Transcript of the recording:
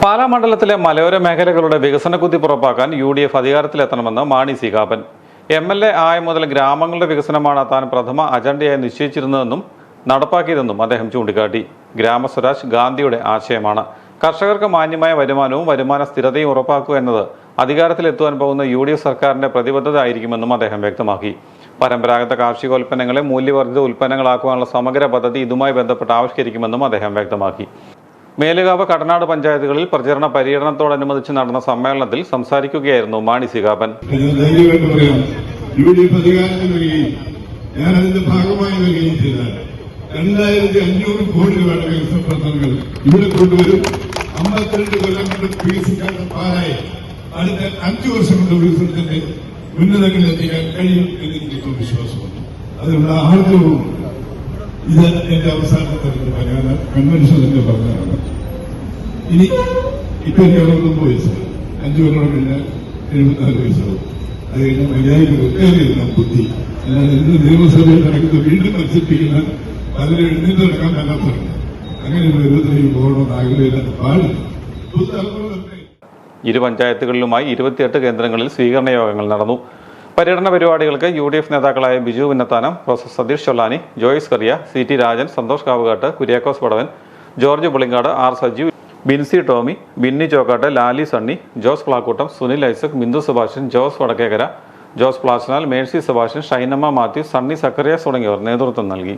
പാലാ മണ്ഡലത്തിലെ മലയോര മേഖലകളുടെ വികസന കുതിപ്പ് ഉറപ്പാക്കാൻ UDF അധികാരത്തിലെത്തണമെന്ന് മാണി സി കാപ്പൻ. MLA ആയ മുതൽ ഗ്രാമങ്ങളുടെ വികസനമാണ് താൻ പ്രഥമ അജണ്ടയായി നിശ്ചയിച്ചിരുന്നതെന്നും നടപ്പാക്കിയതെന്നും അദ്ദേഹം ചൂണ്ടിക്കാട്ടി. ഗ്രാമസ്വരാജ് ഗാന്ധിയുടെ ആശയമാണ്. കർഷകർക്ക് മാന്യമായ വരുമാനവും വരുമാന സ്ഥിരതയും ഉറപ്പാക്കുക എന്നത് അധികാരത്തിലെത്തുവാൻ പോകുന്ന UDF സർക്കാരിന്റെ പ്രതിബദ്ധത ആയിരിക്കുമെന്നും അദ്ദേഹം വ്യക്തമാക്കി. പരമ്പരാഗത കാർഷികോൽപ്പന്നങ്ങളെ മൂല്യവർദ്ധിത ഉൽപ്പന്നങ്ങളാക്കുവാനുള്ള സമഗ്ര പദ്ധതി ഇതുമായി ബന്ധപ്പെട്ട് ആവിഷ്കരിക്കുമെന്നും അദ്ദേഹം വ്യക്തമാക്കി. മേലുകാവ്, കടനാട് പഞ്ചായത്തുകളിൽ പ്രചരണ പര്യടനത്തോടനുബന്ധിച്ച് നടന്ന സമ്മേളനത്തിൽ സംസാരിക്കുകയായിരുന്നു മാണി സി കാപ്പൻ. ഞാൻ അതിന്റെ ഭാഗമായി വരികയും ചെയ്താൽ 2500 കോടി രൂപയുടെ വികസന പ്രവർത്തനങ്ങൾ ഇവിടെ കൊണ്ടുവരും. 52 കൊല്ലം കൊണ്ട് വികസിക്കാത്ത പാലായി അടുത്ത 5 വർഷം കൊണ്ട് വികസനത്തിന്റെ ഉന്നതങ്ങളിൽ എത്തിക്കാൻ കഴിയും എന്ന് എനിക്ക് വിശ്വാസമുണ്ട്. അതിനുള്ള ആർജവും ഇത് എന്റെ അവസാനത്തെ കൺവെൻഷൻ എന്ന് പറഞ്ഞതാണ്. ഇനി ഇപ്പൊ എനിക്ക് 69 വയസ്സാണ്. 5 കൊല്ലം കഴിഞ്ഞാൽ 74 വയസ്സാവും. അത് കഴിഞ്ഞാൽ മര്യാദയ്ക്ക് റിട്ടയർ ബുദ്ധി. അല്ലാതെ ഇന്ന് നിയമസഭയിൽ നടക്കുന്ന വീണ്ടും മത്സരിപ്പിക്കുന്ന പലരും എഴുന്നേറ്റ് നടക്കാൻ പറ്റാത്തവരുണ്ട്. അങ്ങനെയുള്ള എഴുപത്തിലേക്ക് പോകണമെന്ന് ആഗ്രഹമില്ലാത്ത പാടില്ല. ഇരു പഞ്ചായത്തുകളിലുമായി 28 കേന്ദ്രങ്ങളിൽ സ്വീകരണ യോഗങ്ങൾ നടന്നു. പര്യടന പരിപാടികൾക്ക് UDF നേതാക്കളായ Biju Vinnathanam, professor Satheesh Chollani, Joyce Kariya, CT Rajan, Santhosh Kavukattu, Kuriakose Padavan, George Pulinkadu, R Sajeev, Bincy Tomy, Binny Chokkattu, Lali Sunny, Jose Plakkoottam, Sunil Isaac, Bindu Subhashan, Jose Vadakkekara, Jose Plachanal, Mercy Subhashan, Shinamma Mathew, Sunny Zacharias തുടങ്ങിയവർ നേതൃത്വം നൽകി.